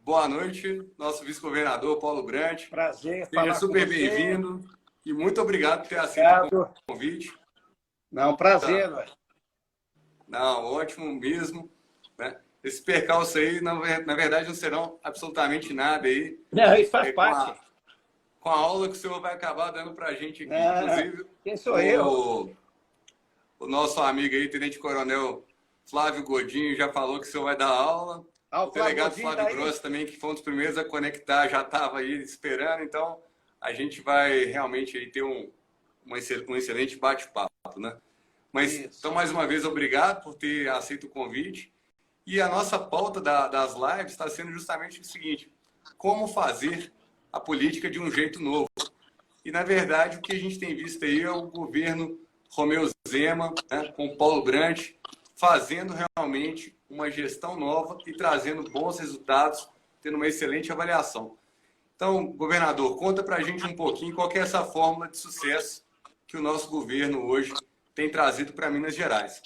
Boa noite, nosso vice-governador Paulo Brandt. Prazer Seja falar super com você. bem-vindo e muito obrigado por ter aceito o convite. Não, prazer. Tá. Não, ótimo mesmo. Né? Esse percalço aí, na verdade, não serão absolutamente nada aí. Não, isso faz parte. Com a aula que o senhor vai acabar dando para a gente aqui. Não, Inclusive, quem sou eu? O nosso amigo aí, Tenente Coronel Flávio Godinho, já falou que o senhor vai dar aula. O delegado Flávio Grossi também, que foi um dos primeiros a conectar, já estava aí esperando. Então, a gente vai realmente aí ter um excelente bate-papo, né? Mas, então, mais uma vez, obrigado por ter aceito o convite. E a nossa pauta das lives está sendo justamente o seguinte: como fazer a política de um jeito novo. E, na verdade, o que a gente tem visto aí é o governo Romeu Zema, né, com o Paulo Brandt, fazendo realmente uma gestão nova e trazendo bons resultados, tendo uma excelente avaliação. Então, governador, conta para a gente um pouquinho qual que é essa fórmula de sucesso que o nosso governo hoje tem trazido para Minas Gerais.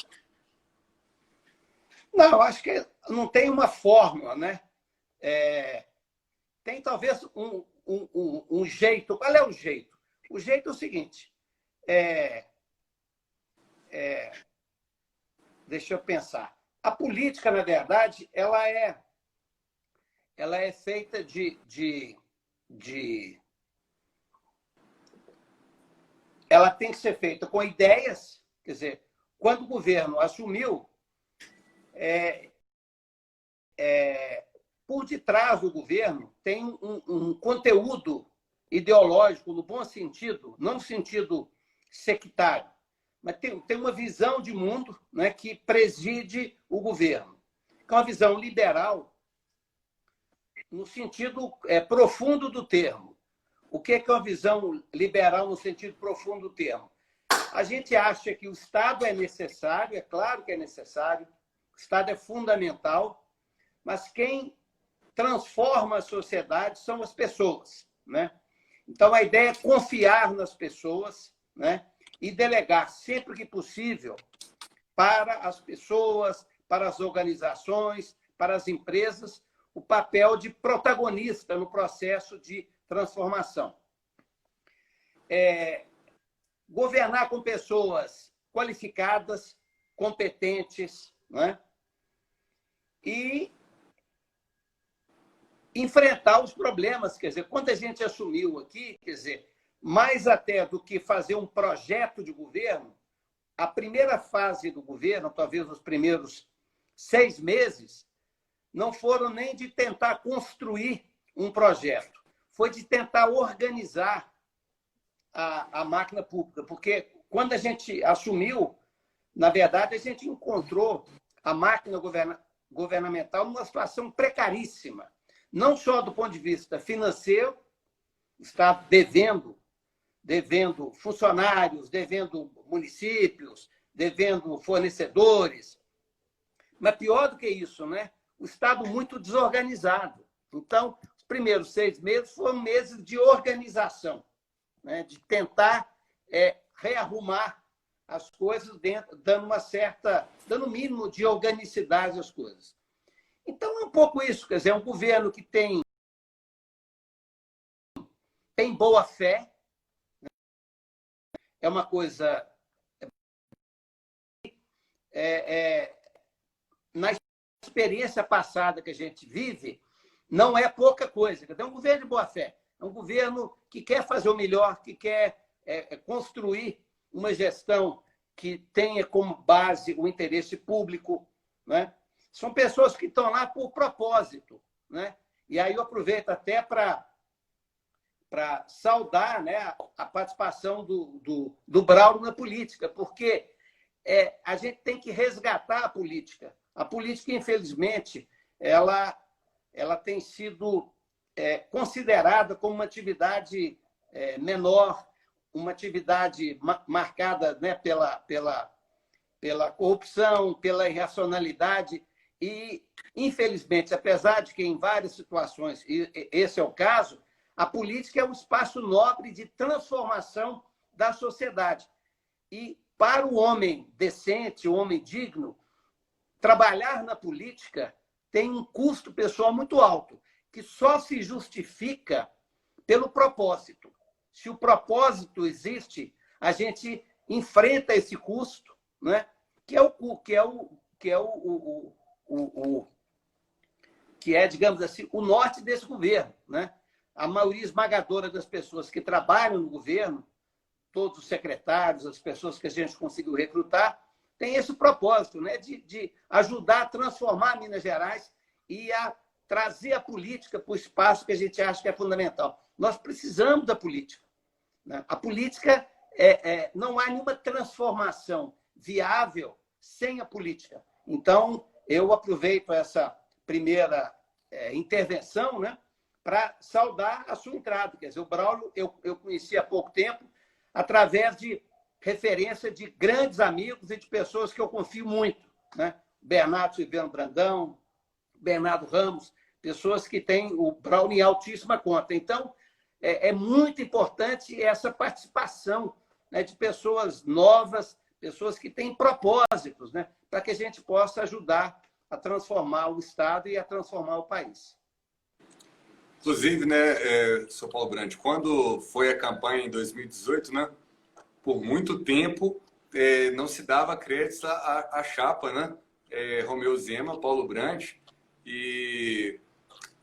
Não, acho que não tem uma fórmula, né? Tem talvez um jeito. Qual é o jeito? O jeito é o seguinte. Deixa eu pensar. A política, na verdade, ela é feita ela tem que ser feita com ideias. Quer dizer, quando o governo assumiu, por detrás do governo tem um conteúdo ideológico, no bom sentido, não no sentido sectário, mas tem uma visão de mundo, né, que preside o governo, que é uma visão liberal no sentido profundo do termo. O que é uma visão liberal no sentido profundo do termo? A gente acha que o Estado é necessário, é claro que é necessário, o Estado é fundamental, mas quem transforma a sociedade são as pessoas, né? Então, a ideia é confiar nas pessoas, né? E delegar, sempre que possível, para as pessoas, para as organizações, para as empresas, o papel de protagonista no processo de transformação. Governar com pessoas qualificadas, competentes, né? E enfrentar os problemas. Quer dizer, quando a gente assumiu aqui, quer dizer, mais até do que fazer um projeto de governo, a primeira fase do governo, talvez os primeiros 6 meses, não foram nem de tentar construir um projeto, foi de tentar organizar a máquina pública, porque quando a gente assumiu, na verdade, a gente encontrou a máquina governamental numa situação precaríssima, não só do ponto de vista financeiro, está devendo funcionários, devendo municípios, devendo fornecedores, mas pior do que isso, né? O Estado muito desorganizado. Então, os primeiros 6 meses foram meses de organização, né? De tentar rearrumar as coisas dando o mínimo de organicidade às coisas. Então, é um pouco isso, quer dizer, é um governo que tem boa fé, é uma coisa... na experiência passada que a gente vive, não é pouca coisa. É um governo de boa fé, é um governo que quer fazer o melhor, que quer construir uma gestão que tenha como base o interesse público, né? São pessoas que estão lá por propósito, né? E aí eu aproveito até para saudar, né, a participação do Braulio na política, porque a gente tem que resgatar a política. A política, infelizmente, ela tem sido considerada como uma atividade menor, uma atividade marcada, né, pela corrupção, pela irracionalidade. E, infelizmente, apesar de que em várias situações esse é o caso, a política é um espaço nobre de transformação da sociedade. E, para o homem decente, o homem digno, trabalhar na política tem um custo pessoal muito alto, que só se justifica pelo propósito. Se o propósito existe, a gente enfrenta esse custo, né? Digamos assim, o norte desse governo, né? A maioria esmagadora das pessoas que trabalham no governo, todos os secretários, as pessoas que a gente conseguiu recrutar, tem esse propósito, né? De ajudar a transformar Minas Gerais e a trazer a política para o espaço que a gente acha que é fundamental. Nós precisamos da política, né? A política, não há nenhuma transformação viável sem a política. Então, eu aproveito essa primeira intervenção, né, para saudar a sua entrada. Quer dizer, o Braulio eu conheci há pouco tempo através de referência de grandes amigos e de pessoas que eu confio muito, né? Bernardo Silveira Brandão, Bernardo Ramos, pessoas que têm o Braulio em altíssima conta. Então, é muito importante essa participação, né, de pessoas novas, pessoas que têm propósitos, né, para que a gente possa ajudar a transformar o Estado e a transformar o país. Inclusive, né, Sr. Paulo Brandt, quando foi a campanha em 2018, né, por muito tempo não se dava crédito à chapa, né, Romeu Zema, Paulo Brandt, e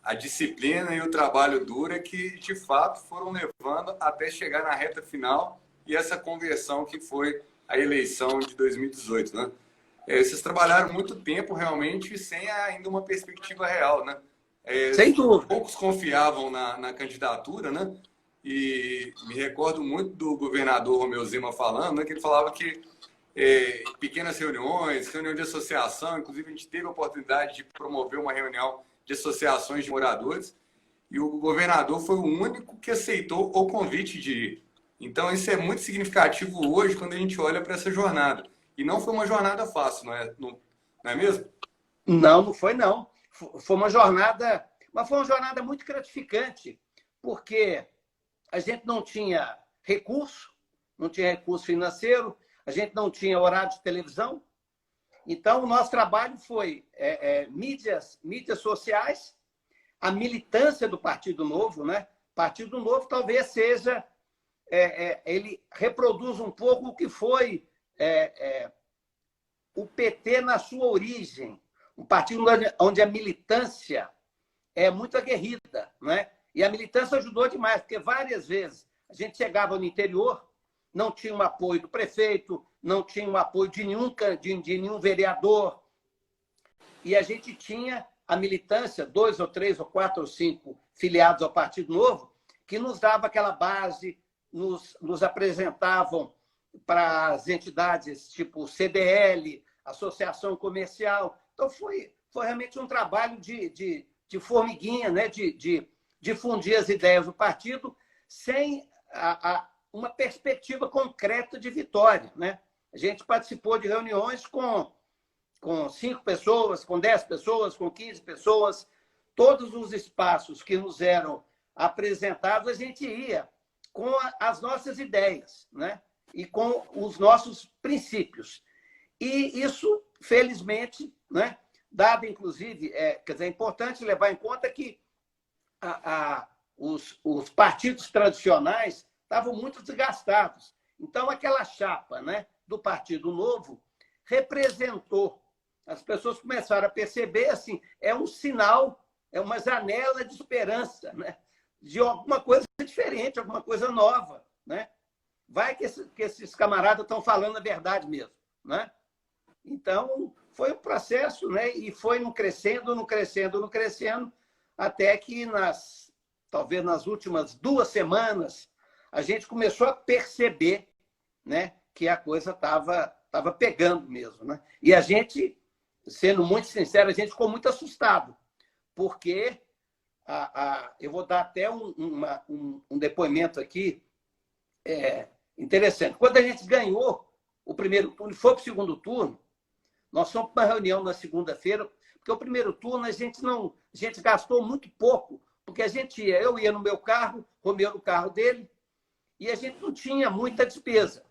a disciplina e o trabalho duro é que, de fato, foram levando até chegar na reta final e essa conversão que foi a eleição de 2018, né? Vocês trabalharam muito tempo realmente sem ainda uma perspectiva real, né? Sem dúvida. Poucos confiavam na candidatura, né? E me recordo muito do governador Romeu Zema falando, né, que ele falava que pequenas reuniões, reunião de associação, inclusive a gente teve a oportunidade de promover uma reunião de associações de moradores e o governador foi o único que aceitou o convite de ir. Então isso é muito significativo hoje quando a gente olha para essa jornada. E não foi uma jornada fácil, não é mesmo? Não foi não. Foi uma jornada, mas foi uma jornada muito gratificante, porque a gente não tinha recurso financeiro, a gente não tinha horário de televisão. Então, o nosso trabalho foi mídias sociais, a militância do Partido Novo, né? Partido Novo talvez seja, ele reproduz um pouco o que foi o PT na sua origem, um partido onde a militância é muito aguerrida, né? E a militância ajudou demais, porque várias vezes a gente chegava no interior, não tinha o apoio do prefeito, não tinha o apoio de nenhum vereador, e a gente tinha a militância, 2 ou 3 ou 4 ou 5 filiados ao Partido Novo, que nos dava aquela base, nos apresentavam para as entidades tipo CDL, Associação Comercial. Então, foi realmente um trabalho de formiguinha, né? de difundir as ideias do partido sem uma perspectiva concreta de vitória, né? A gente participou de reuniões com 5 pessoas, com 10 pessoas, com 15 pessoas. Todos os espaços que nos eram apresentados, a gente ia com as nossas ideias, né? E com os nossos princípios. E isso, felizmente, né? Dado, inclusive, quer dizer, é importante levar em conta que os partidos tradicionais estavam muito desgastados. Então, aquela chapa, né, do Partido Novo representou. As pessoas começaram a perceber, assim, é um sinal, é uma janela de esperança, né, de alguma coisa diferente, alguma coisa nova, né? Vai que esses camaradas estão falando a verdade mesmo, né? Então, foi um processo, né? E foi no crescendo, até que talvez nas últimas 2 semanas, a gente começou a perceber, né, que a coisa estava pegando mesmo, né? E a gente, sendo muito sincero, a gente ficou muito assustado, porque eu vou dar até um depoimento aqui interessante. Quando a gente ganhou o primeiro turno e foi para o segundo turno, nós fomos para uma reunião na segunda-feira, porque o primeiro turno a gente gastou muito pouco, porque eu ia no meu carro, Romeu no carro dele, e a gente não tinha muita despesa.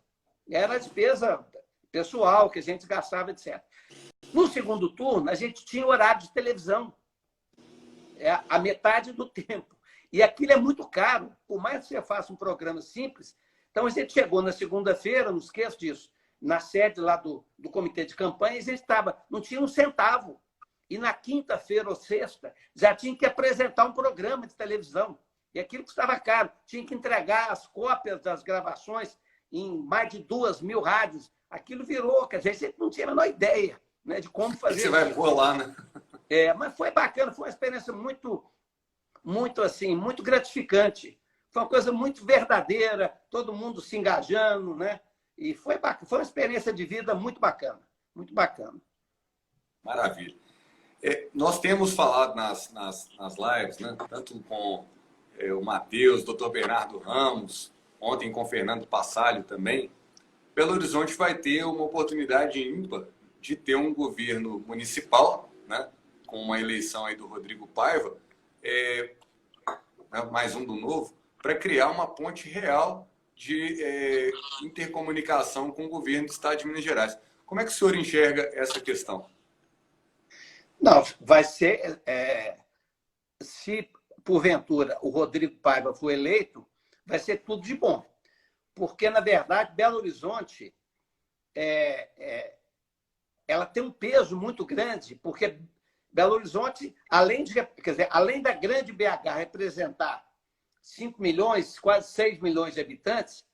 Era a despesa pessoal que a gente gastava, etc. No segundo turno, a gente tinha horário de televisão. É a metade do tempo. E aquilo é muito caro, por mais que você faça um programa simples. Então, a gente chegou na segunda-feira, não esqueço disso, na sede lá do comitê de campanha, e a gente não tinha um centavo. E na quinta-feira ou sexta, já tinha que apresentar um programa de televisão. E aquilo custava caro. Tinha que entregar as cópias das gravações em mais de 2.000 rádios. Aquilo virou, quer dizer, a gente não tinha a menor ideia, né, de como fazer. Você vai pôr lá, né? Mas foi bacana, foi uma experiência muito, muito assim, muito gratificante. Foi uma coisa muito verdadeira, todo mundo se engajando, né? E foi bacana, foi uma experiência de vida muito bacana, muito bacana. Maravilha. Nós temos falado nas lives, né, tanto com o Matheus, o doutor Bernardo Ramos, ontem com o Fernando Passalho também. Belo Horizonte vai ter uma oportunidade ímpar de ter um governo municipal, né, com uma eleição aí do Rodrigo Paiva, mais um do Novo, para criar uma ponte real de intercomunicação com o governo do Estado de Minas Gerais. Como é que o senhor enxerga essa questão? Não, vai ser... se, porventura, o Rodrigo Paiva for eleito, vai ser tudo de bom. Porque, na verdade, Belo Horizonte ela tem um peso muito grande, porque Belo Horizonte, além da grande BH representar 5 milhões, quase 6 milhões de habitantes,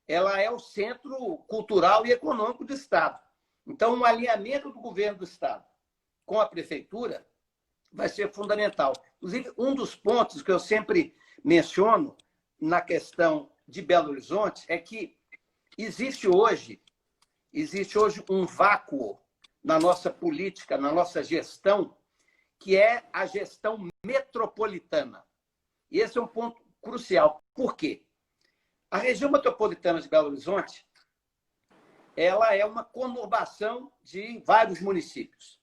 ela é o centro cultural e econômico do Estado. Então, um alinhamento do governo do Estado com a prefeitura vai ser fundamental. Inclusive, um dos pontos que eu sempre menciono na questão de Belo Horizonte é que existe hoje um vácuo na nossa política, na nossa gestão, que é a gestão metropolitana. E esse é um ponto crucial. Por quê? A região metropolitana de Belo Horizonte ela é uma conurbação de vários municípios.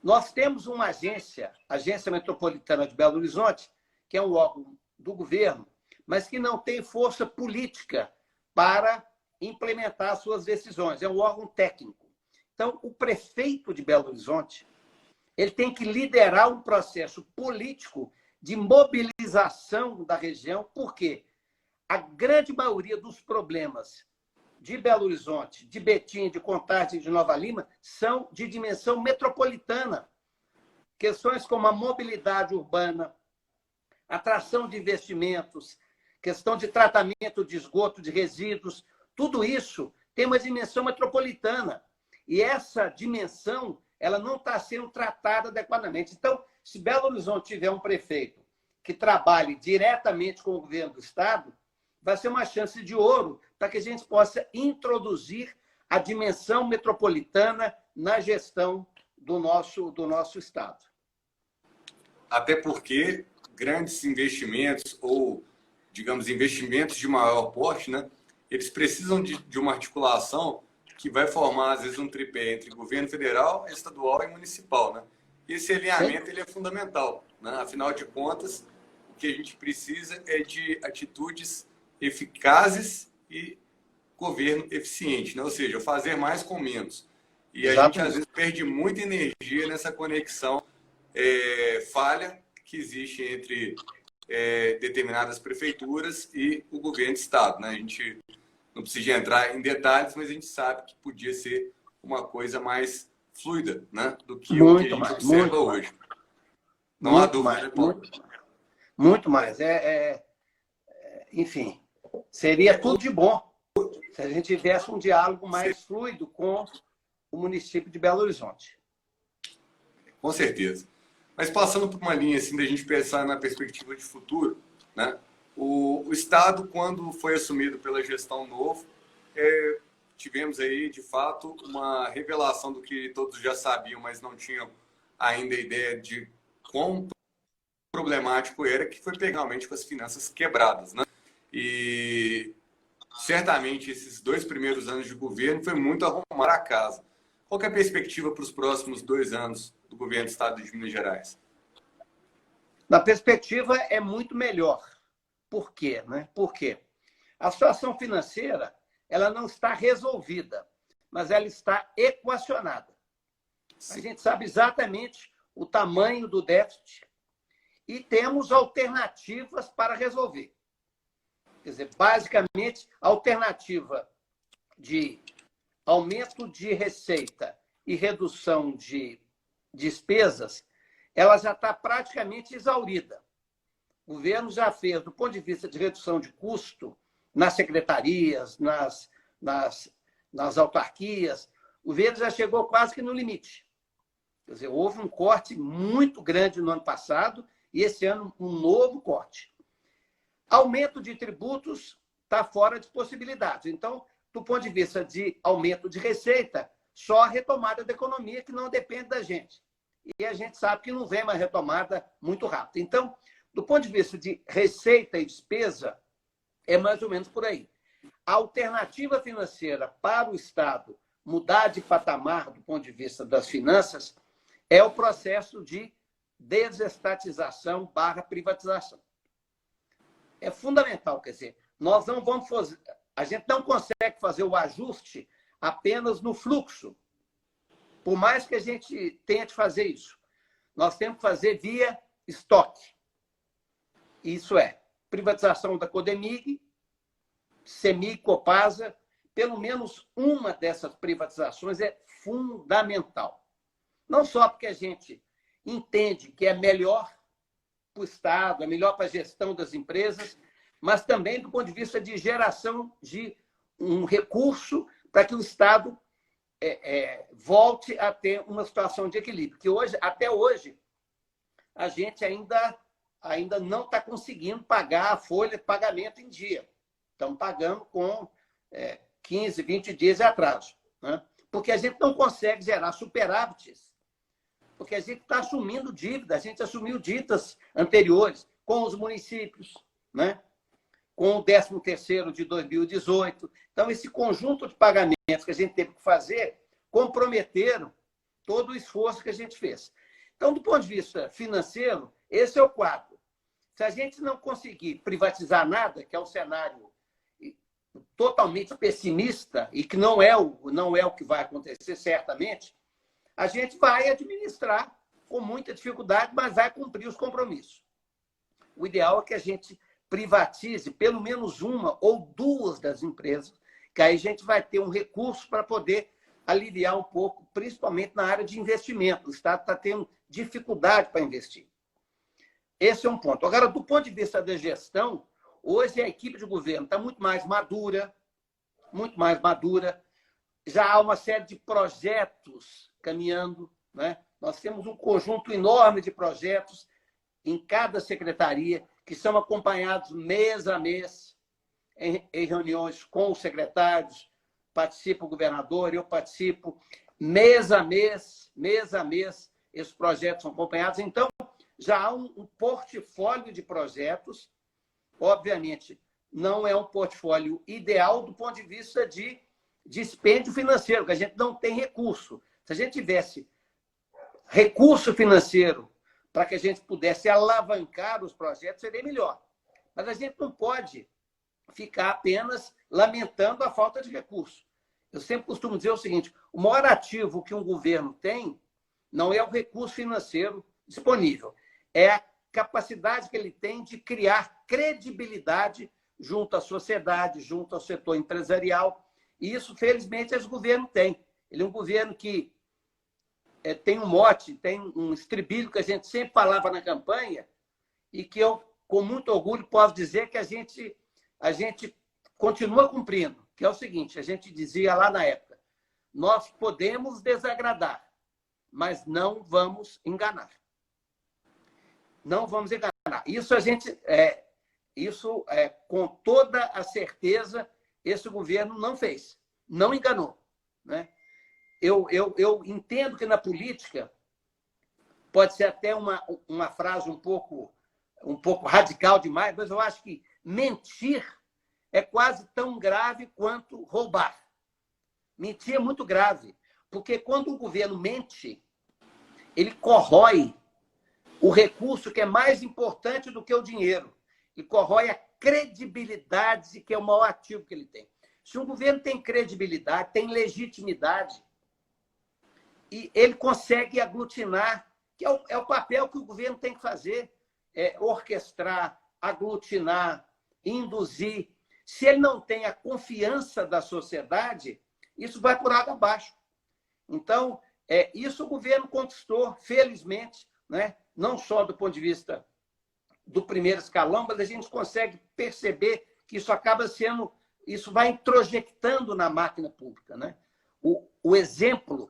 Nós temos uma Agência Metropolitana de Belo Horizonte, que é um órgão do governo, mas que não tem força política para implementar suas decisões. É um órgão técnico. Então, o prefeito de Belo Horizonte ele tem que liderar um processo político de mobilização da região, porque a grande maioria dos problemas de Belo Horizonte, de Betim, de Contagem, de Nova Lima, são de dimensão metropolitana. Questões como a mobilidade urbana, atração de investimentos, questão de tratamento de esgoto, de resíduos, tudo isso tem uma dimensão metropolitana. E essa dimensão ela não está sendo tratada adequadamente. Então, se Belo Horizonte tiver um prefeito que trabalhe diretamente com o governo do Estado, vai ser uma chance de ouro para que a gente possa introduzir a dimensão metropolitana na gestão do nosso Estado. Até porque grandes investimentos ou, digamos, investimentos de maior porte, né, eles precisam de uma articulação que vai formar, às vezes, um tripé entre governo federal, estadual e municipal. Né? Esse alinhamento ele é fundamental. Né? Afinal de contas, o que a gente precisa é de atitudes eficazes e governo eficiente. Né? Ou seja, fazer mais com menos. E a gente, às vezes, perde muita energia nessa conexão falha que existe entre determinadas prefeituras e o governo do Estado. Né? A gente não precisa entrar em detalhes, mas a gente sabe que podia ser uma coisa mais fluida, né? Do que o que a gente observa hoje. Não há dúvida, né, Paulo? Muito mais. Enfim, seria tudo de bom se a gente tivesse um diálogo mais fluido com o município de Belo Horizonte. Com certeza. Mas passando por uma linha assim da gente pensar na perspectiva de futuro, né? O Estado, quando foi assumido pela gestão Novo, tivemos aí, de fato, uma revelação do que todos já sabiam, mas não tinham ainda ideia de quão problemático era, que foi pegar realmente com as finanças quebradas. Né? E certamente esses 2 primeiros anos de governo foi muito arrumar a casa. Qual que é a perspectiva para os próximos 2 anos do governo do Estado de Minas Gerais? Na perspectiva é muito melhor. Por quê? Né? Porque a situação financeira ela não está resolvida, mas ela está equacionada. Sim. A gente sabe exatamente o tamanho do déficit e temos alternativas para resolver. Quer dizer, basicamente, a alternativa de aumento de receita e redução de despesas, ela já está praticamente exaurida. O governo já fez, do ponto de vista de redução de custo, nas secretarias, nas autarquias, o governo já chegou quase que no limite. Quer dizer, houve um corte muito grande no ano passado e esse ano um novo corte. Aumento de tributos está fora de possibilidades. Então, do ponto de vista de aumento de receita, só a retomada da economia que não depende da gente. E a gente sabe que não vem uma retomada muito rápida. Então, do ponto de vista de receita e despesa, é mais ou menos por aí. A alternativa financeira para o Estado mudar de patamar do ponto de vista das finanças é o processo de desestatização / privatização. É fundamental, quer dizer, nós não vamos fazer, a gente não consegue fazer o ajuste apenas no fluxo. Por mais que a gente tente fazer isso, nós temos que fazer via estoque. Isso é, privatização da Codemig, CEMIG, Copasa, pelo menos uma dessas privatizações é fundamental. Não só porque a gente entende que é melhor para o Estado, é melhor para a gestão das empresas, mas também do ponto de vista de geração de um recurso para que o Estado volte a ter uma situação de equilíbrio. Que hoje, até hoje, a gente ainda não está conseguindo pagar a folha de pagamento em dia. Estamos pagando com 15, 20 dias de atraso. Né? Porque a gente não consegue gerar superávites, porque a gente está assumindo dívida, a gente assumiu dívidas anteriores com os municípios, né? Com o 13º de 2018. Então, esse conjunto de pagamentos que a gente teve que fazer comprometeram todo o esforço que a gente fez. Então, do ponto de vista financeiro, esse é o quadro. Se a gente não conseguir privatizar nada, que é um cenário totalmente pessimista e que não é o que vai acontecer certamente, a gente vai administrar com muita dificuldade, mas vai cumprir os compromissos. O ideal é que a gente privatize pelo menos uma ou duas das empresas, que aí a gente vai ter um recurso para poder aliviar um pouco, principalmente na área de investimento. O Estado está tendo dificuldade para investir. Esse é um ponto. Agora, do ponto de vista da gestão, hoje a equipe de governo está muito mais madura, já há uma série de projetos caminhando, né? Nós temos um conjunto enorme de projetos em cada secretaria que são acompanhados mês a mês em reuniões com os secretários, participa o governador, eu participo, mês a mês, esses projetos são acompanhados. Então, já há um portfólio de projetos. Obviamente, não é um portfólio ideal do ponto de vista de dispêndio financeiro, porque a gente não tem recurso. Se a gente tivesse recurso financeiro para que a gente pudesse alavancar os projetos, seria melhor. Mas a gente não pode ficar apenas lamentando a falta de recurso. Eu sempre costumo dizer o seguinte: o maior ativo que um governo tem não é o recurso financeiro disponível, é a capacidade que ele tem de criar credibilidade junto à sociedade, junto ao setor empresarial. E isso, felizmente, esse governo tem. Ele é um governo que tem um mote, tem um estribilho que a gente sempre falava na campanha e que eu, com muito orgulho, posso dizer que a gente continua cumprindo, que é o seguinte: a gente dizia lá na época, nós podemos desagradar, mas não vamos enganar. Não vamos enganar. Isso com toda a certeza, esse governo não fez, não enganou, né? Eu entendo que na política pode ser até uma frase um pouco radical demais, mas eu acho que mentir é quase tão grave quanto roubar. Mentir é muito grave, porque quando o governo mente, ele corrói o recurso que é mais importante do que o dinheiro. Ele corrói a credibilidade, que é o maior ativo que ele tem. Se um governo tem credibilidade, tem legitimidade, e ele consegue aglutinar, que é o papel que o governo tem que fazer. orquestrar, aglutinar, induzir. Se ele não tem a confiança da sociedade, isso vai por água abaixo. Então, isso o governo conquistou, felizmente, né? Não só do ponto de vista do primeiro escalão, mas a gente consegue perceber que isso acaba sendo, isso vai introjectando na máquina pública, né? O exemplo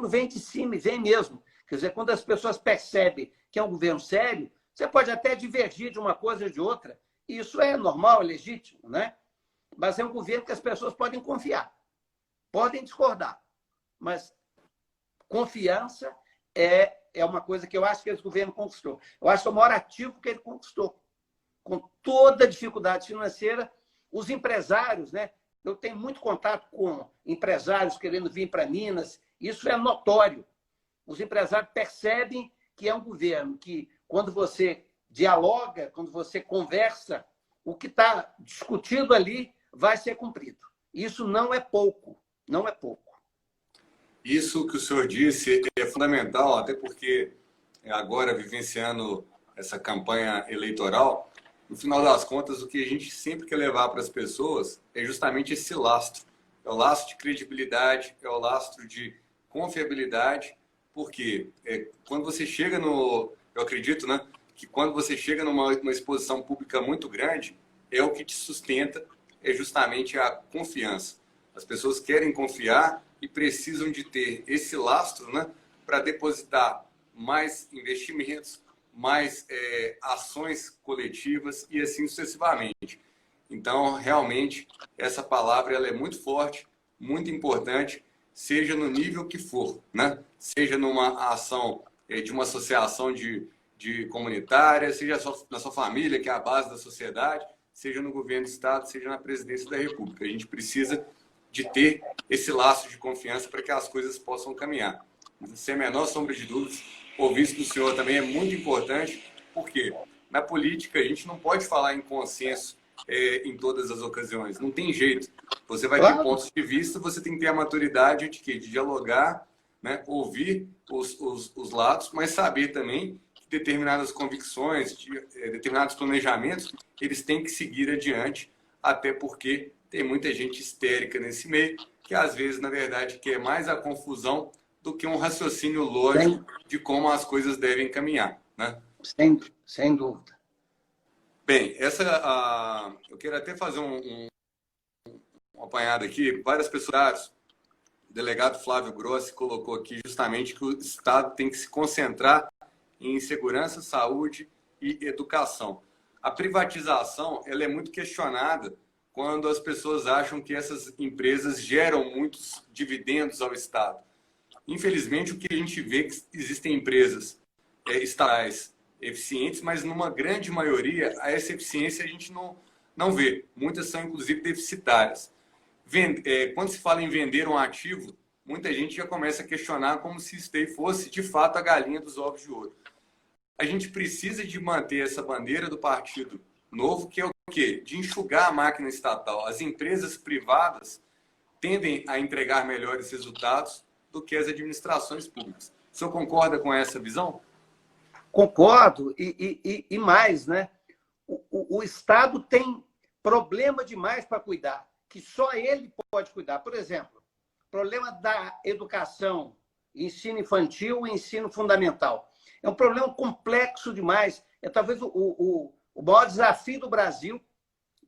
vem de cima e vem mesmo. Quer dizer, quando as pessoas percebem que é um governo sério, você pode até divergir de uma coisa ou de outra, e isso é normal, é legítimo, né? Mas é um governo que as pessoas podem confiar, podem discordar, mas confiança é uma coisa que eu acho que esse governo conquistou. Eu acho que é o maior ativo que ele conquistou. Com toda a dificuldade financeira, os empresários, né? Eu tenho muito contato com empresários querendo vir para Minas, isso é notório. Os empresários percebem que é um governo que, quando você dialoga, quando você conversa, o que está discutido ali vai ser cumprido. Isso não é pouco, não é pouco. Isso que o senhor disse é fundamental, até porque agora, vivenciando essa campanha eleitoral, no final das contas, o que a gente sempre quer levar para as pessoas é justamente esse lastro. É o lastro de credibilidade, é o lastro de confiabilidade, porque quando você chega no... Eu acredito, né, que quando você chega numa exposição pública muito grande, o que te sustenta é justamente a confiança. As pessoas querem confiar e precisam de ter esse lastro, né, para depositar mais investimentos, mais ações coletivas e assim sucessivamente. Então, realmente, essa palavra ela é muito forte, muito importante, seja no nível que for, né? Seja numa ação de uma associação de comunitária, seja na sua família, que é a base da sociedade, seja no governo do Estado, seja na presidência da República. A gente precisa de ter esse laço de confiança para que as coisas possam caminhar. Sem a menor sombra de dúvidas, ouvir isso do senhor também é muito importante, porque na política a gente não pode falar em consenso em todas as ocasiões. Não tem jeito. Você vai ter pontos de vista, você tem que ter a maturidade de dialogar, né? Ouvir os lados, mas saber também que determinadas convicções, determinados planejamentos, eles têm que seguir adiante, até porque tem muita gente histérica nesse meio, que às vezes, na verdade, quer mais a confusão do que um raciocínio lógico de como as coisas devem caminhar, né? Sem dúvida. Bem, eu quero até fazer um apanhado aqui. Várias pessoas, o delegado Flávio Grossi colocou aqui justamente que o Estado tem que se concentrar em segurança, saúde e educação. A privatização ela é muito questionada quando as pessoas acham que essas empresas geram muitos dividendos ao Estado. Infelizmente, o que a gente vê é que existem empresas estatais eficientes, mas numa grande maioria, essa eficiência a gente não vê. Muitas são, inclusive, deficitárias. Quando se fala em vender um ativo, muita gente já começa a questionar como se isso daí fosse, de fato, a galinha dos ovos de ouro. A gente precisa de manter essa bandeira do Partido Novo, que é o quê? De enxugar a máquina estatal. As empresas privadas tendem a entregar melhores resultados do que as administrações públicas. O senhor concorda com essa visão? Concordo. E mais, né? O Estado tem problema demais para cuidar, que só ele pode cuidar. Por exemplo, problema da educação, ensino infantil e ensino fundamental. É um problema complexo demais. É talvez o maior desafio do Brasil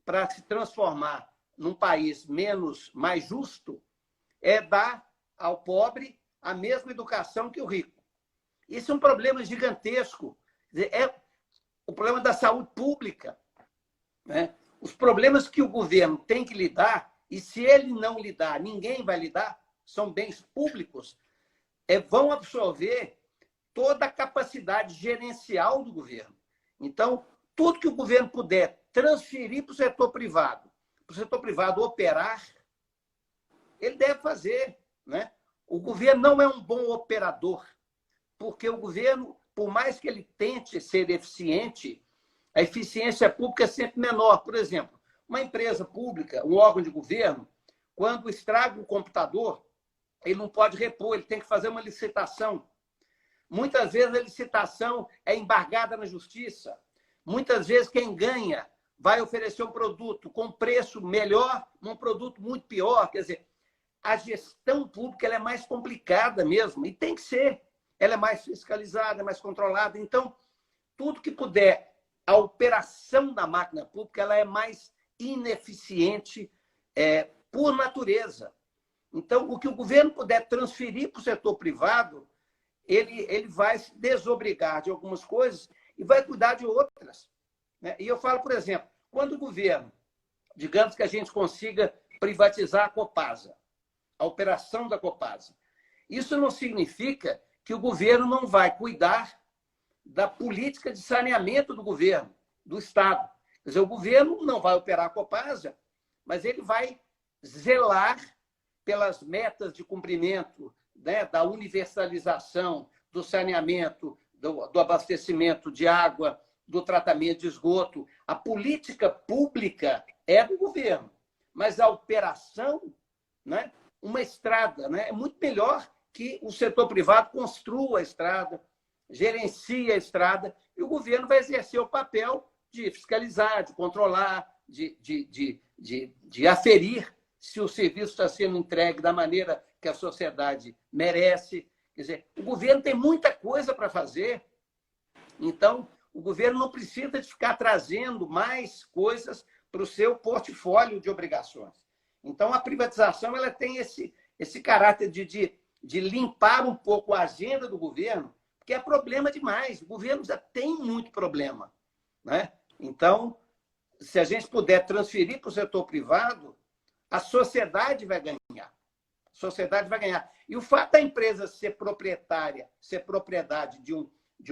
para se transformar num país mais justo é dar ao pobre a mesma educação que o rico. Isso é um problema gigantesco. É o problema da saúde pública, né? Os problemas que o governo tem que lidar, e se ele não lidar, ninguém vai lidar, são bens públicos, vão absorver toda a capacidade gerencial do governo. Então, tudo que o governo puder transferir para o setor privado operar, ele deve fazer, né? O governo não é um bom operador, porque o governo, por mais que ele tente ser eficiente, a eficiência pública é sempre menor. Por exemplo, uma empresa pública, um órgão de governo, quando estraga o computador, ele não pode repor, ele tem que fazer uma licitação. Muitas vezes a licitação é embargada na justiça. Muitas vezes quem ganha vai oferecer um produto com preço melhor, um produto muito pior. Quer dizer, a gestão pública ela é mais complicada mesmo, e tem que ser. Ela é mais fiscalizada, é mais controlada. Então, tudo que puder, a operação da máquina pública ela é mais ineficiente por natureza. Então, o que o governo puder transferir para o setor privado, ele vai se desobrigar de algumas coisas e vai cuidar de outras. Né? E eu falo, por exemplo, quando o governo, digamos que a gente consiga privatizar a Copasa, a operação da Copasa, isso não significa que o governo não vai cuidar da política de saneamento do governo, do Estado. Quer dizer, o governo não vai operar a Copasa, mas ele vai zelar pelas metas de cumprimento, né, da universalização do saneamento, do abastecimento de água, do tratamento de esgoto. A política pública é do governo, mas a operação, né, uma estrada, né, é muito melhor que o setor privado construa a estrada, gerencie a estrada, e o governo vai exercer o papel de fiscalizar, de controlar, de aferir se o serviço está sendo entregue da maneira que a sociedade merece. Quer dizer, o governo tem muita coisa para fazer, então o governo não precisa de ficar trazendo mais coisas para o seu portfólio de obrigações. Então, a privatização ela tem esse caráter de limpar um pouco a agenda do governo, porque é problema demais. O governo já tem muito problema. Né? Então, se a gente puder transferir para o setor privado, a sociedade vai ganhar. A sociedade vai ganhar. E o fato da empresa ser proprietária, ser propriedade de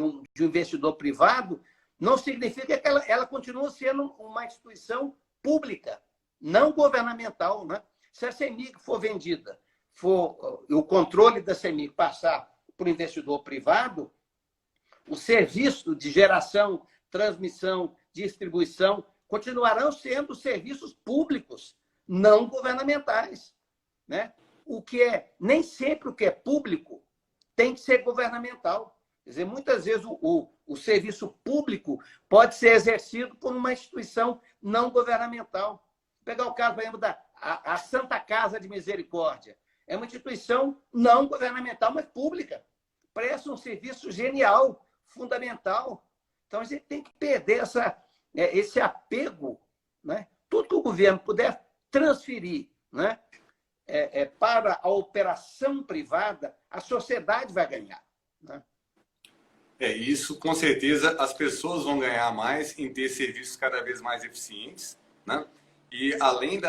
um investidor privado, não significa que ela continua sendo uma instituição pública, não governamental. Né? Se a CEMIG for vendida, o controle da CEMIG passar para o investidor privado, o serviço de geração, transmissão, distribuição continuarão sendo serviços públicos, não governamentais. Né? Nem sempre o que é público tem que ser governamental. Quer dizer, muitas vezes o serviço público pode ser exercido por uma instituição não governamental. Vou pegar o caso, por exemplo, a Santa Casa de Misericórdia. É uma instituição não governamental, mas pública. Presta um serviço genial, fundamental. Então, a gente tem que perder esse apego. Né? Tudo que o governo puder transferir, né, para a operação privada, a sociedade vai ganhar. Né? Isso, com certeza, as pessoas vão ganhar mais em ter serviços cada vez mais eficientes. Né? E, além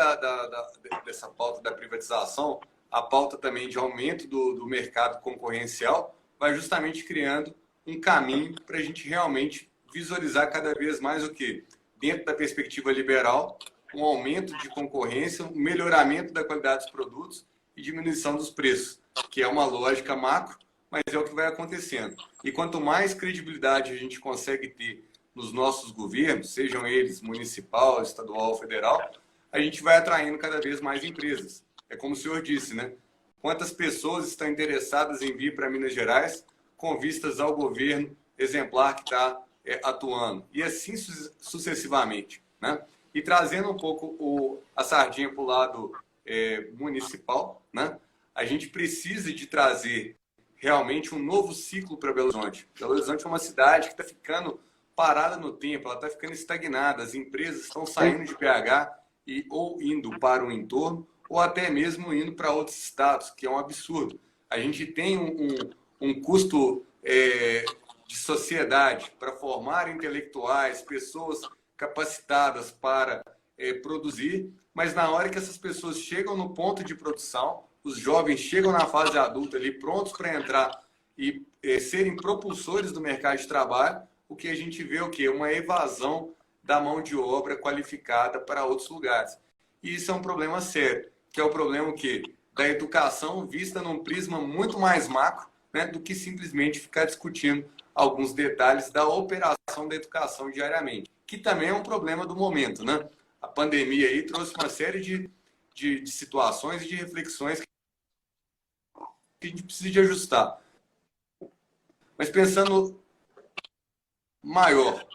dessa pauta da privatização, a pauta também de aumento do mercado concorrencial vai justamente criando um caminho para a gente realmente visualizar cada vez mais o quê? Dentro da perspectiva liberal, um aumento de concorrência, um melhoramento da qualidade dos produtos e diminuição dos preços, que é uma lógica macro, mas é o que vai acontecendo. E quanto mais credibilidade a gente consegue ter nos nossos governos, sejam eles municipal, estadual ou federal, a gente vai atraindo cada vez mais empresas. É como o senhor disse, né? Quantas pessoas estão interessadas em vir para Minas Gerais com vistas ao governo exemplar que está atuando? E assim sucessivamente. Né? E trazendo um pouco a sardinha para o lado municipal, né? A gente precisa de trazer realmente um novo ciclo para Belo Horizonte. Belo Horizonte é uma cidade que está ficando parada no tempo, ela está ficando estagnada. As empresas estão saindo de BH ou indo para o entorno, ou até mesmo indo para outros estados, que é um absurdo. A gente tem um custo de sociedade para formar intelectuais, pessoas capacitadas para produzir, mas na hora que essas pessoas chegam no ponto de produção, os jovens chegam na fase adulta ali, prontos para entrar e serem propulsores do mercado de trabalho, o que a gente vê o quê? Uma evasão da mão de obra qualificada para outros lugares. E isso é um problema sério, que é o problema da educação vista num prisma muito mais macro, né, do que simplesmente ficar discutindo alguns detalhes da operação da educação diariamente, que também é um problema do momento. Né? A pandemia aí trouxe uma série de situações e de reflexões que a gente precisa de ajustar. Mas pensando maior,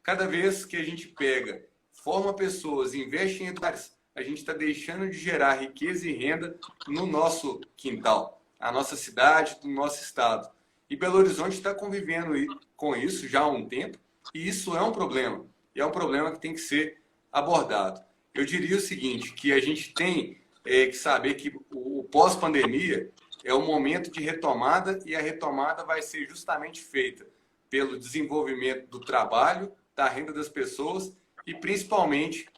cada vez que a gente pega, forma pessoas, investe em educação, a gente está deixando de gerar riqueza e renda no nosso quintal, a nossa cidade, no nosso estado. E Belo Horizonte está convivendo com isso já há um tempo, e isso é um problema. E é um problema que tem que ser abordado. Eu diria o seguinte, que a gente tem que saber que o pós-pandemia é o momento de retomada, e a retomada vai ser justamente feita pelo desenvolvimento do trabalho, da renda das pessoas e principalmente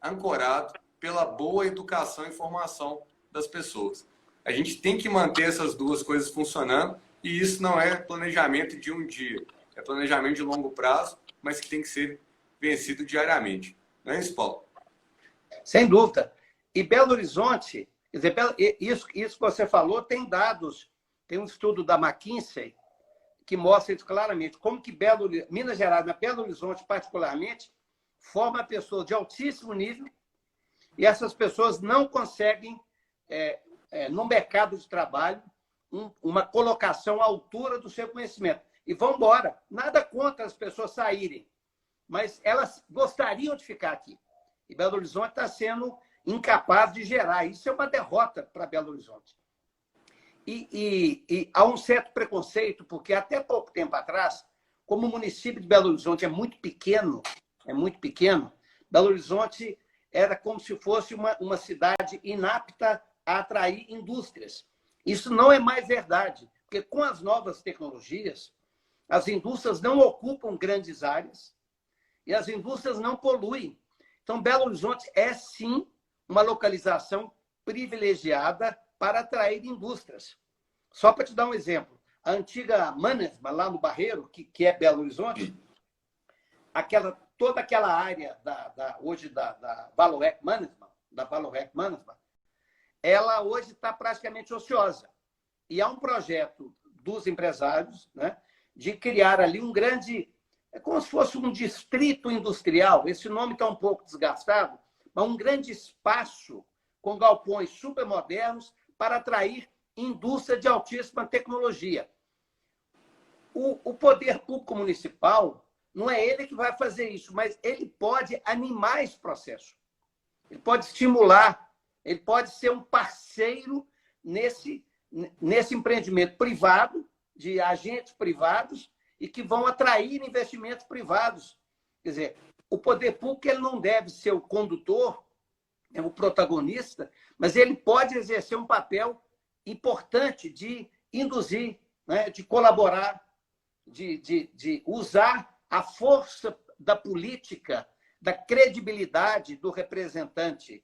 ancorado pela boa educação e formação das pessoas. A gente tem que manter essas duas coisas funcionando, e isso não é planejamento de um dia, é planejamento de longo prazo, mas que tem que ser vencido diariamente. Não é isso, Paulo? Sem dúvida. E Belo Horizonte, quer dizer, isso que você falou, tem dados, tem um estudo da McKinsey que mostra isso claramente, como que Minas Gerais, mas Belo Horizonte particularmente, forma pessoas de altíssimo nível, e essas pessoas não conseguem, no mercado de trabalho, uma colocação à altura do seu conhecimento. E vão embora. Nada contra as pessoas saírem, mas elas gostariam de ficar aqui. E Belo Horizonte está sendo incapaz de gerar. Isso é uma derrota para Belo Horizonte. E há um certo preconceito, porque até pouco tempo atrás, como o município de Belo Horizonte é muito pequeno, Belo Horizonte era como se fosse uma cidade inapta a atrair indústrias. Isso não é mais verdade, porque com as novas tecnologias, as indústrias não ocupam grandes áreas e as indústrias não poluem. Então, Belo Horizonte é, sim, uma localização privilegiada para atrair indústrias. Só para te dar um exemplo, a antiga Mannesmann, lá no Barreiro, que é Belo Horizonte, toda aquela área hoje da Vallourec Mannesmann, ela hoje está praticamente ociosa. E há um projeto dos empresários, né, de criar ali um grande... É como se fosse um distrito industrial. Esse nome está um pouco desgastado, mas um grande espaço com galpões supermodernos para atrair indústria de altíssima tecnologia. O poder público municipal, não é ele que vai fazer isso, mas ele pode animar esse processo. Ele pode estimular, ele pode ser um parceiro nesse empreendimento privado, de agentes privados, e que vão atrair investimentos privados. Quer dizer, o poder público ele não deve ser o condutor, o protagonista, mas ele pode exercer um papel importante de induzir, né, de colaborar, de usar a força da política, da credibilidade do representante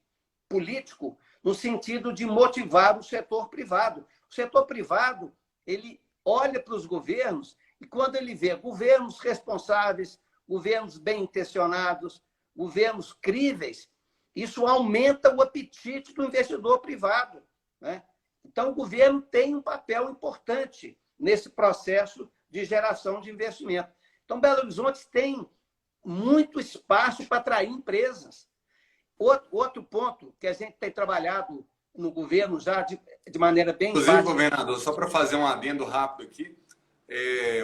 político, no sentido de motivar o setor privado. O setor privado, ele olha para os governos e quando ele vê governos responsáveis, governos bem-intencionados, governos críveis, isso aumenta o apetite do investidor privado, né? Então, o governo tem um papel importante nesse processo de geração de investimento. Então, Belo Horizonte tem muito espaço para atrair empresas. Outro ponto que a gente tem trabalhado no governo já de maneira bem... Inclusive, governador, só para fazer um adendo rápido aqui,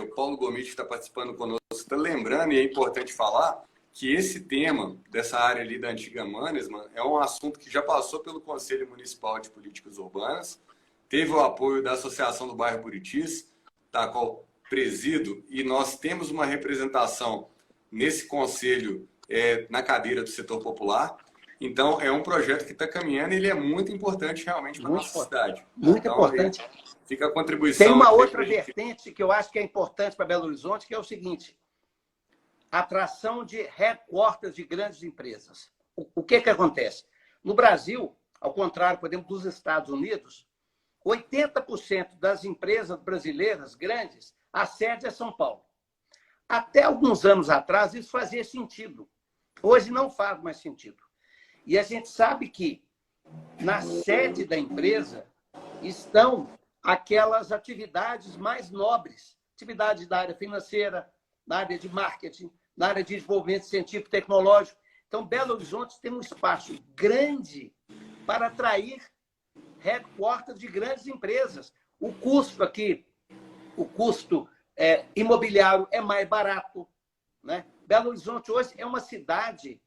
o Paulo Gomit, que está participando conosco, está lembrando, e é importante falar, que esse tema dessa área ali da antiga Mannesmann é um assunto que já passou pelo Conselho Municipal de Políticas Urbanas, teve o apoio da Associação do Bairro Buritis, da qual presido, e nós temos uma representação nesse conselho na cadeira do setor popular. Então, é um projeto que está caminhando e ele é muito importante realmente para a nossa cidade. Muito importante. Fica a contribuição. Tem uma outra vertente que eu acho que é importante para Belo Horizonte, que é o seguinte: a atração de headquarters de grandes empresas. O que acontece? No Brasil, ao contrário, por exemplo, dos Estados Unidos, 80% das empresas brasileiras grandes, a sede é São Paulo. Até alguns anos atrás, isso fazia sentido. Hoje não faz mais sentido. E a gente sabe que na sede da empresa estão aquelas atividades mais nobres, atividades da área financeira, na área de marketing, na área de desenvolvimento científico e tecnológico. Então, Belo Horizonte tem um espaço grande para atrair headquarters de grandes empresas. O custo aqui o custo imobiliário é mais barato, né? Belo Horizonte hoje é uma cidade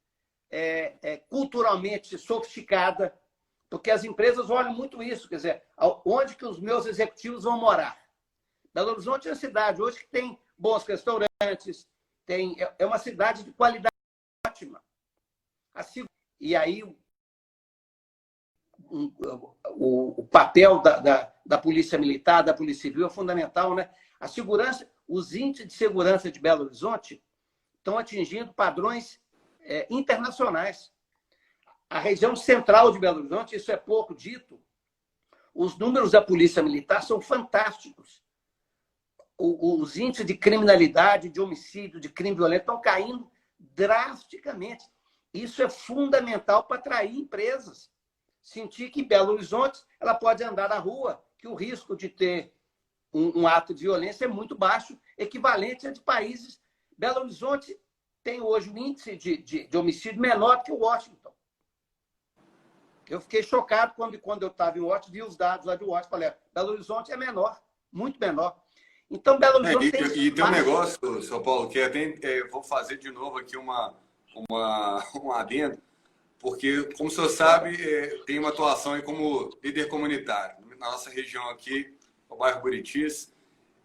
culturalmente sofisticada, porque as empresas olham muito isso, quer dizer, onde que os meus executivos vão morar. Belo Horizonte é uma cidade hoje que tem bons restaurantes, é uma cidade de qualidade ótima. E aí o papel da Polícia Militar, da Polícia Civil é fundamental, né? A segurança, os índices de segurança de Belo Horizonte estão atingindo padrões internacionais. A região central de Belo Horizonte, isso é pouco dito, os números da Polícia Militar são fantásticos. Os índices de criminalidade, de homicídio, de crime violento estão caindo drasticamente. Isso é fundamental para atrair empresas. Sentir que em Belo Horizonte ela pode andar na rua, que o risco de ter um ato de violência é muito baixo, equivalente a de países. Belo Horizonte tem hoje um índice de homicídio menor que o Washington. Eu fiquei chocado quando eu estava em Washington, vi os dados lá de Washington, falei, Belo Horizonte é menor, muito menor. Então, Belo Horizonte tem... tem um negócio, São Paulo, que vou fazer de novo aqui um adendo, porque, como o senhor sabe, tem uma atuação aí como líder comunitário. Na nossa região aqui, o bairro Buritis,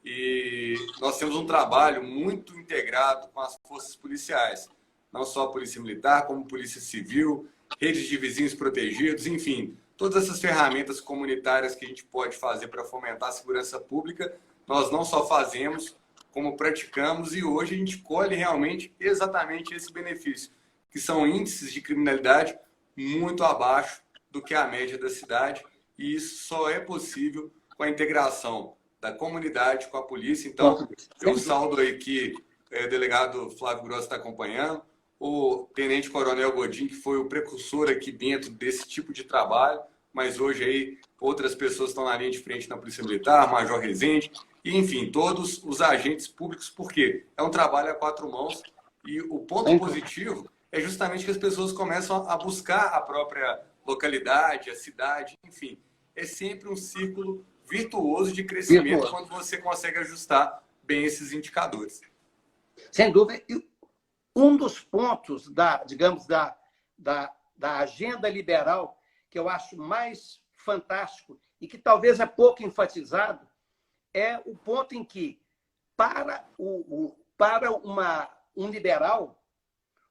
e nós temos um trabalho muito integrado com as forças policiais, não só a Polícia Militar, como Polícia Civil, redes de vizinhos protegidos, enfim, todas essas ferramentas comunitárias que a gente pode fazer para fomentar a segurança pública, nós não só fazemos, como praticamos, e hoje a gente colhe realmente exatamente esse benefício, que são índices de criminalidade muito abaixo do que a média da cidade, e isso só é possível com a integração da comunidade com a polícia. Então, eu saldo aí que o delegado Flávio Grosso está acompanhando, o tenente-coronel Godinho, que foi o precursor aqui dentro desse tipo de trabalho, mas hoje aí outras pessoas estão na linha de frente na Polícia Militar, Major Rezende, e, enfim, todos os agentes públicos, porque é um trabalho a quatro mãos, e o ponto positivo é justamente que as pessoas começam a buscar a própria localidade, a cidade, enfim, é sempre um círculo virtuoso de crescimento quando você consegue ajustar bem esses indicadores. Sem dúvida. Um dos pontos digamos, da agenda liberal que eu acho mais fantástico e que talvez é pouco enfatizado é o ponto em que, para um liberal,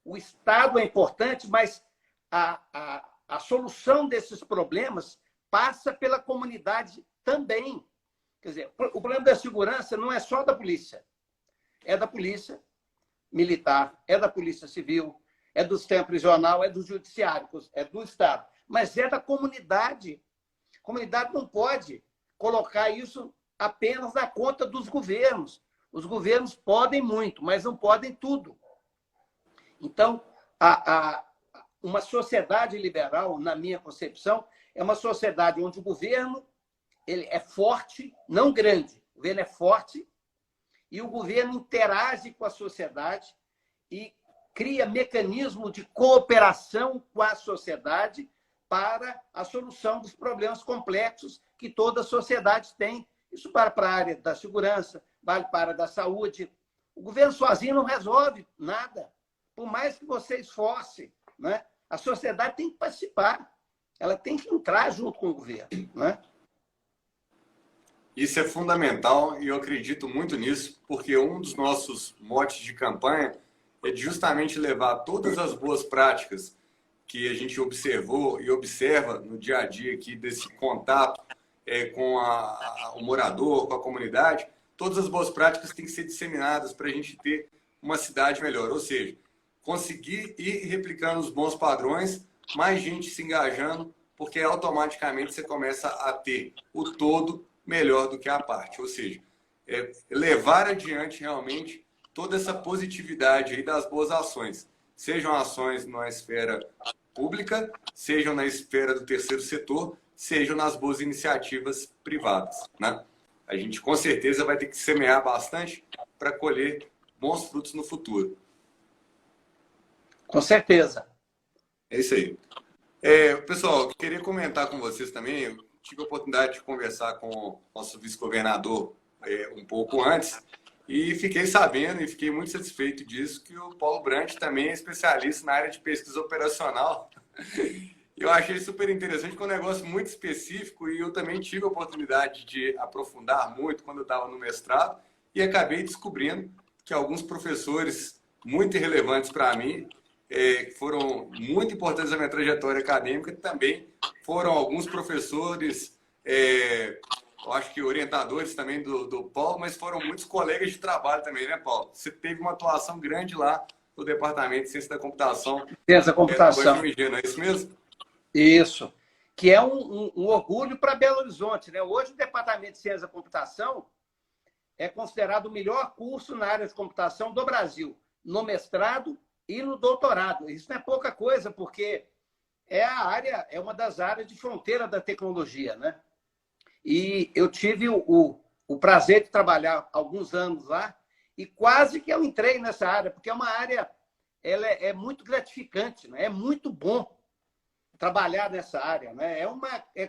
o Estado é importante, mas a solução desses problemas passa pela comunidade também. Quer dizer, o problema da segurança não é só da polícia. É da polícia militar, é da polícia civil, é do sistema prisional, é do judiciário, é do Estado. Mas é da comunidade. A comunidade não pode colocar isso apenas na conta dos governos. Os governos podem muito, mas não podem tudo. Então, uma sociedade liberal, na minha concepção, é uma sociedade onde o governo ele é forte, não grande. O governo é forte e o governo interage com a sociedade e cria mecanismo de cooperação com a sociedade para a solução dos problemas complexos que toda a sociedade tem. Isso vale para a área da segurança, vale para a área da saúde. O governo sozinho não resolve nada. Por mais que você esforce, né? A sociedade tem que participar. Ela tem que entrar junto com o governo, né? Isso é fundamental e eu acredito muito nisso, porque um dos nossos motes de campanha é justamente levar todas as boas práticas que a gente observou e observa no dia a dia aqui desse contato com o morador, com a comunidade. Todas as boas práticas têm que ser disseminadas para a gente ter uma cidade melhor. Ou seja, conseguir ir replicando os bons padrões, mais gente se engajando, porque automaticamente você começa a ter o todo melhor do que a parte. Ou seja, levar adiante realmente toda essa positividade aí das boas ações. Sejam ações na esfera pública, sejam na esfera do terceiro setor, sejam nas boas iniciativas privadas, né? A gente com certeza vai ter que semear bastante para colher bons frutos no futuro. Com certeza. É isso aí. Pessoal, eu queria comentar com vocês também. Eu tive a oportunidade de conversar com o nosso vice-governador um pouco antes, e fiquei sabendo e fiquei muito satisfeito disso, que o Paulo Brandt também é especialista na área de pesquisa operacional. Eu achei super interessante, que é um negócio muito específico, e eu também tive a oportunidade de aprofundar muito quando eu estava no mestrado, e acabei descobrindo que alguns professores muito relevantes para mim, que foram muito importantes na minha trajetória acadêmica, também foram alguns professores, eu acho que orientadores também do Paulo, mas foram muitos colegas de trabalho também, né, Paulo? Você teve uma atuação grande lá no Departamento de Ciência da Computação. Ciência da Computação. Da UFMG, não é isso mesmo? Isso. Que é um orgulho para Belo Horizonte, né? Hoje o Departamento de Ciência da Computação é considerado o melhor curso na área de computação do Brasil, no mestrado e no doutorado. Isso não é pouca coisa, porque é uma das áreas de fronteira da tecnologia, né? E eu tive o prazer de trabalhar alguns anos lá, e quase que eu entrei nessa área, porque é uma área, ela é muito gratificante, né? É muito bom trabalhar nessa área, né?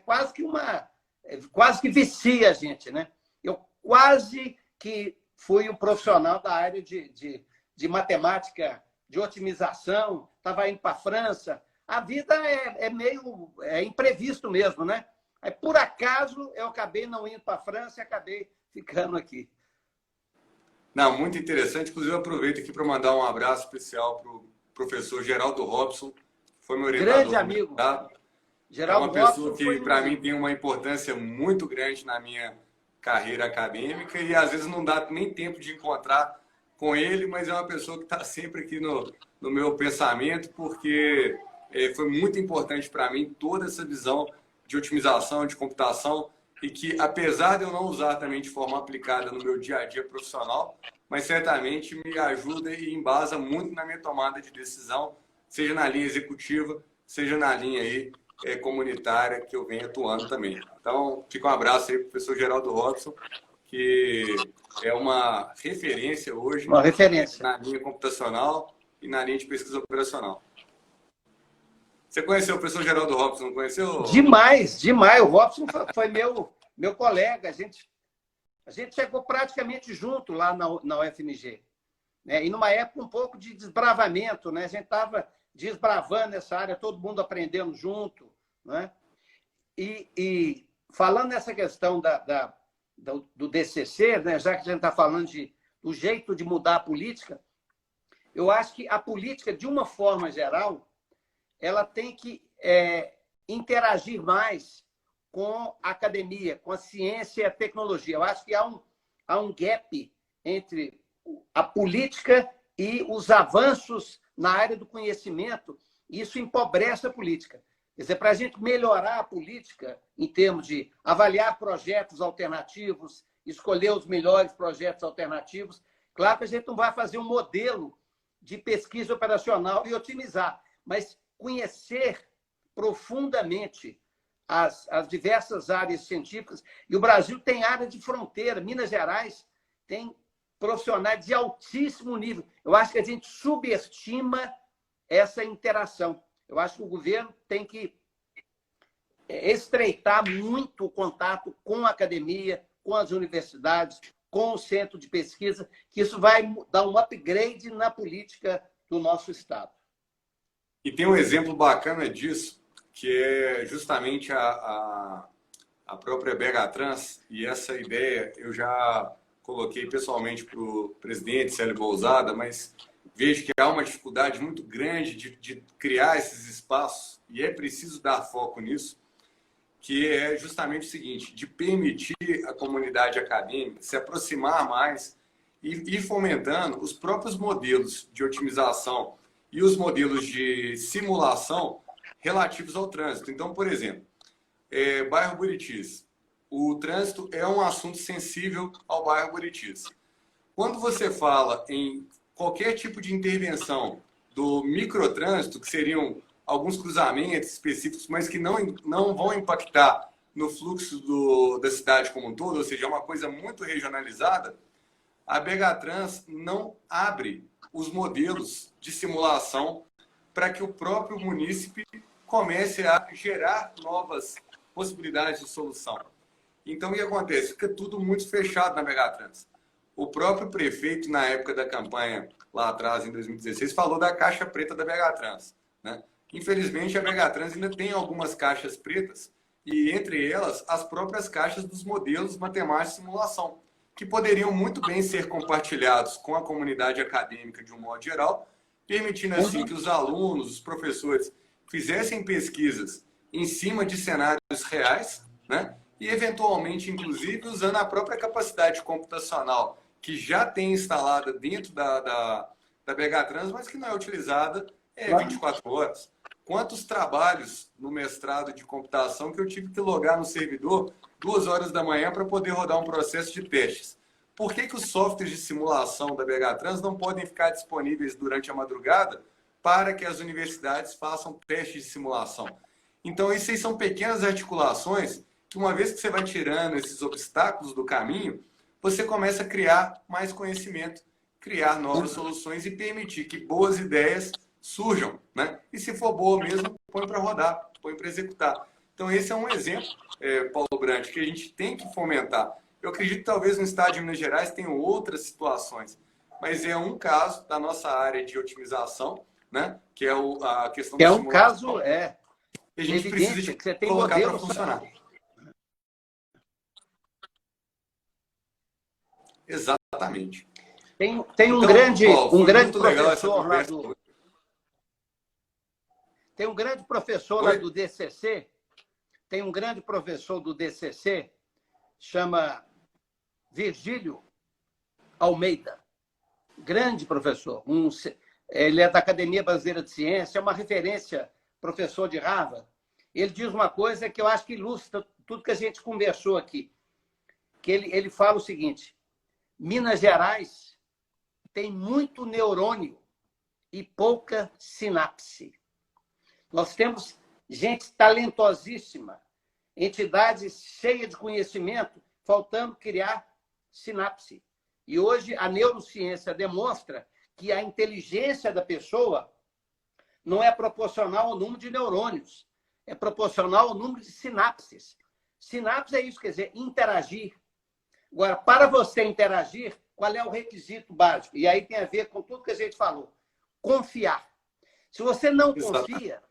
Quase que vicia a gente, né? Eu quase que fui um profissional da área de matemática, de otimização, estava indo para a França. A vida é meio imprevisto mesmo, né? Aí, por acaso, eu acabei não indo para a França e acabei ficando aqui. Não, muito interessante. Inclusive, eu aproveito aqui para mandar um abraço especial para o professor Geraldo Robson, que foi meu orientador. Grande amigo. Geraldo Robson é uma pessoa que, para mim, tem uma importância muito grande na minha carreira acadêmica, e às vezes não dá nem tempo de encontrar com ele, mas é uma pessoa que está sempre aqui no meu pensamento, porque foi muito importante para mim toda essa visão de otimização, de computação, e que, apesar de eu não usar também de forma aplicada no meu dia a dia profissional, mas certamente me ajuda e embasa muito na minha tomada de decisão, seja na linha executiva, seja na linha aí, comunitária, que eu venho atuando também. Então, fica um abraço aí para o professor Geraldo Robson, que é uma referência hoje na linha computacional e na linha de pesquisa operacional. Você conheceu o professor Geraldo Robson, não conheceu? Demais, demais. O Robson foi meu colega. A gente chegou praticamente junto lá na UFMG. Né? E numa época um pouco de desbravamento, né? A gente estava desbravando essa área, todo mundo aprendendo junto. Né? E falando nessa questão do DCC, né? Já que a gente está falando do jeito de mudar a política, eu acho que a política, de uma forma geral, ela tem que interagir mais com a academia, com a ciência e a tecnologia. Eu acho que há um gap entre a política e os avanços na área do conhecimento, e isso empobrece a política. Quer dizer, para a gente melhorar a política, em termos de avaliar projetos alternativos, escolher os melhores projetos alternativos, claro que a gente não vai fazer um modelo de pesquisa operacional e otimizar, mas conhecer profundamente as diversas áreas científicas. E o Brasil tem área de fronteira. Minas Gerais tem profissionais de altíssimo nível. Eu acho que a gente subestima essa interação. Eu acho que o governo tem que estreitar muito o contato com a academia, com as universidades, com o centro de pesquisa, que isso vai dar um upgrade na política do nosso Estado. E tem um exemplo bacana disso, que é justamente a própria BH-Trans, e essa ideia eu já coloquei pessoalmente para o presidente Célio Bousada, mas vejo que há uma dificuldade muito grande de criar esses espaços, e é preciso dar foco nisso, que é justamente o seguinte, de permitir a comunidade acadêmica se aproximar mais e ir fomentando os próprios modelos de otimização e os modelos de simulação relativos ao trânsito. Então, por exemplo, bairro Buritis. O trânsito é um assunto sensível ao bairro Buritis. Quando você fala em qualquer tipo de intervenção do microtrânsito, que seriam alguns cruzamentos específicos, mas que não vão impactar no fluxo da cidade como um todo, ou seja, é uma coisa muito regionalizada, a BH Trans não abre os modelos de simulação para que o próprio munícipe comece a gerar novas possibilidades de solução. Então, o que acontece? Fica tudo muito fechado na Megatrans. O próprio prefeito, na época da campanha, lá atrás, em 2016, falou da caixa preta da Megatrans, né? Infelizmente, a Megatrans ainda tem algumas caixas pretas, e entre elas, as próprias caixas dos modelos matemáticos de simulação, que poderiam muito bem ser compartilhados com a comunidade acadêmica de um modo geral, permitindo assim que os alunos, os professores, fizessem pesquisas em cima de cenários reais, né? E, eventualmente, inclusive, usando a própria capacidade computacional que já tem instalada dentro da Megatrans, mas que não é utilizada 24 horas. Quantos trabalhos no mestrado de computação que eu tive que logar no servidor 2 horas da manhã para poder rodar um processo de testes? Por que os softwares de simulação da Megatrans não podem ficar disponíveis durante a madrugada para que as universidades façam testes de simulação? Então, isso aí são pequenas articulações que, uma vez que você vai tirando esses obstáculos do caminho, você começa a criar mais conhecimento, criar novas soluções e permitir que boas ideias surjam, né? E se for boa mesmo, põe para rodar, põe para executar. Então, esse é um exemplo, Paulo Brandt, que a gente tem que fomentar. Eu acredito que talvez no estado de Minas Gerais tenham outras situações, mas é um caso da nossa área de otimização, né? Que é a questão da simulação. Caso, que a gente precisa de que colocar para funcionar. Exatamente. Tem um então, grande, Paulo, um grande professor lá do... Tem um grande professor lá do DCC, tem um grande professor do DCC, chama Virgílio Almeida. Grande professor. Ele é da Academia Brasileira de Ciência, é uma referência, professor de Harvard. Ele diz uma coisa que eu acho que ilustra tudo que a gente conversou aqui. Que ele fala o seguinte: Minas Gerais tem muito neurônio e pouca sinapse. Nós temos gente talentosíssima, entidades cheias de conhecimento, faltando criar sinapse. E hoje a neurociência demonstra que a inteligência da pessoa não é proporcional ao número de neurônios, é proporcional ao número de sinapses. Sinapse é isso, quer dizer, interagir. Agora, para você interagir, qual é o requisito básico? E aí tem a ver com tudo que a gente falou. Confiar. Se você não confia,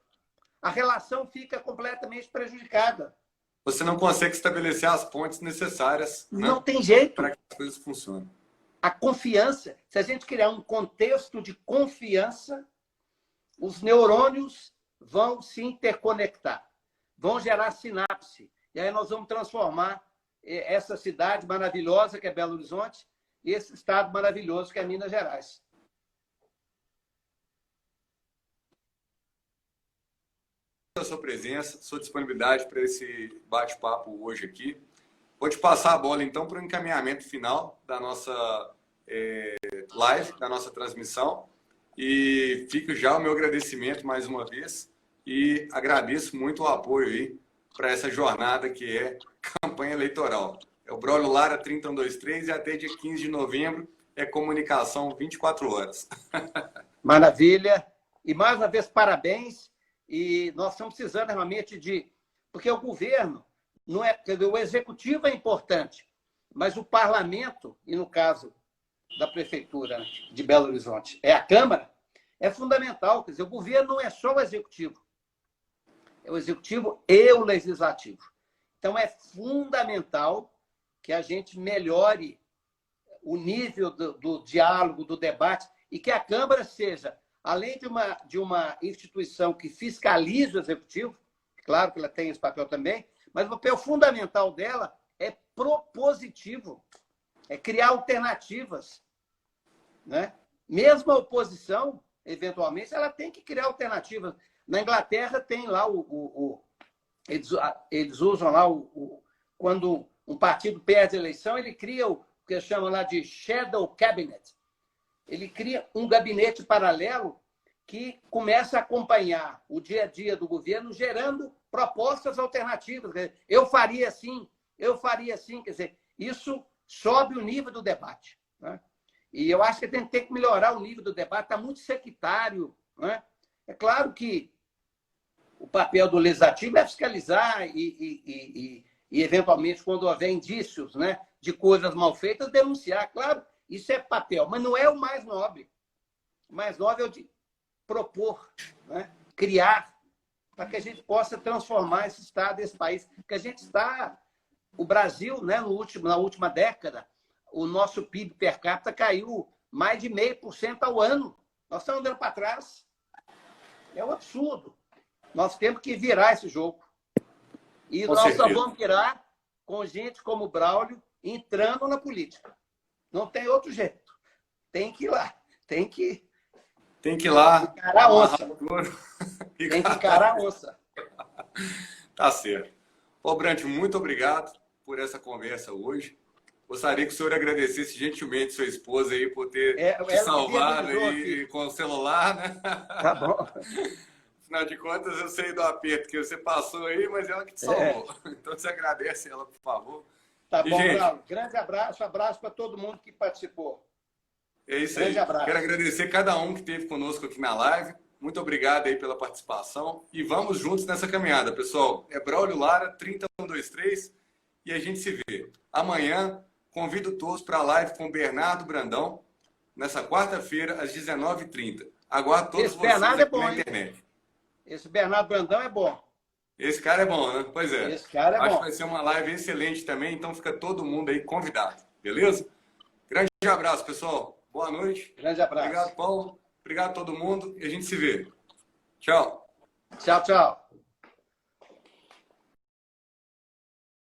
a relação fica completamente prejudicada. Você não consegue estabelecer as pontes necessárias, não, né, tem jeito para que as coisas funcionem. A confiança, se a gente criar um contexto de confiança, os neurônios vão se interconectar, vão gerar sinapse. E aí nós vamos transformar essa cidade maravilhosa que é Belo Horizonte e esse estado maravilhoso que é Minas Gerais. A sua presença, sua disponibilidade para esse bate-papo hoje aqui. Vou te passar a bola, então, para o encaminhamento final da nossa live, da nossa transmissão. E fica já o meu agradecimento mais uma vez e agradeço muito o apoio aí para essa jornada que é campanha eleitoral. É o Braulio Lara 30123 e até dia 15 de novembro é comunicação 24 horas. Maravilha. E mais uma vez, parabéns. E nós estamos precisando realmente de... Porque o governo, não é, o executivo é importante, mas o parlamento, e no caso da Prefeitura de Belo Horizonte, é a Câmara, é fundamental. Quer dizer, o governo não é só o executivo. É o executivo e o legislativo. Então, é fundamental que a gente melhore o nível do diálogo, do debate, e que a Câmara seja, além de uma instituição que fiscaliza o executivo, claro que ela tem esse papel também, mas o papel fundamental dela é propositivo, é criar alternativas, né? Mesmo a oposição, eventualmente, ela tem que criar alternativas. Na Inglaterra tem lá eles usam lá quando um partido perde a eleição, ele cria o que chama lá de shadow cabinet. Ele cria um gabinete paralelo que começa a acompanhar o dia a dia do governo, gerando propostas alternativas. Eu faria assim, quer dizer, isso sobe o nível do debate, né? E eu acho que tem que melhorar o nível do debate, está muito sectário, né? É claro que o papel do legislativo é fiscalizar e e, eventualmente, quando houver indícios, né, de coisas mal feitas, denunciar. Claro, isso é papel, mas não é o mais nobre. O mais nobre é o de propor, né, criar, para que a gente possa transformar esse Estado, esse país. Que a gente está... O Brasil, né, na última década, o nosso PIB per capita caiu mais de 0,5% ao ano. Nós estamos andando para trás. É um absurdo. Nós temos que virar esse jogo. E nós só vamos virar com gente como o Braulio entrando na política. Não tem outro jeito. Tem que ir lá. Tem que ir lá. Encarar a onça. Tem que encarar a onça. Tá certo. Ô, Brant, muito obrigado por essa conversa hoje. Gostaria que o senhor agradecesse gentilmente sua esposa aí por ter te salvado aí com o celular, né? Tá bom. Afinal de contas, eu sei do aperto que você passou aí, mas ela que te salvou. Então, você agradece ela, por favor. Tá bom, gente, Braulio. Grande abraço para todo mundo que participou. É isso aí. Abraço. Quero agradecer cada um que esteve conosco aqui na live. Muito obrigado aí pela participação. E vamos juntos nessa caminhada, pessoal. É Braulio Lara, 30123, e a gente se vê. Amanhã, convido todos para a live com o Bernardo Brandão, nessa quarta-feira, às 19h30. Aguardo todos vocês aqui na internet. Esse Bernardo Brandão é bom. Esse cara é bom, né? Pois é. Esse cara é bom. Acho que vai ser uma live excelente também, então fica todo mundo aí convidado. Beleza? Grande abraço, pessoal. Boa noite. Grande abraço. Obrigado, Paulo. Obrigado a todo mundo e a gente se vê. Tchau. Tchau, tchau.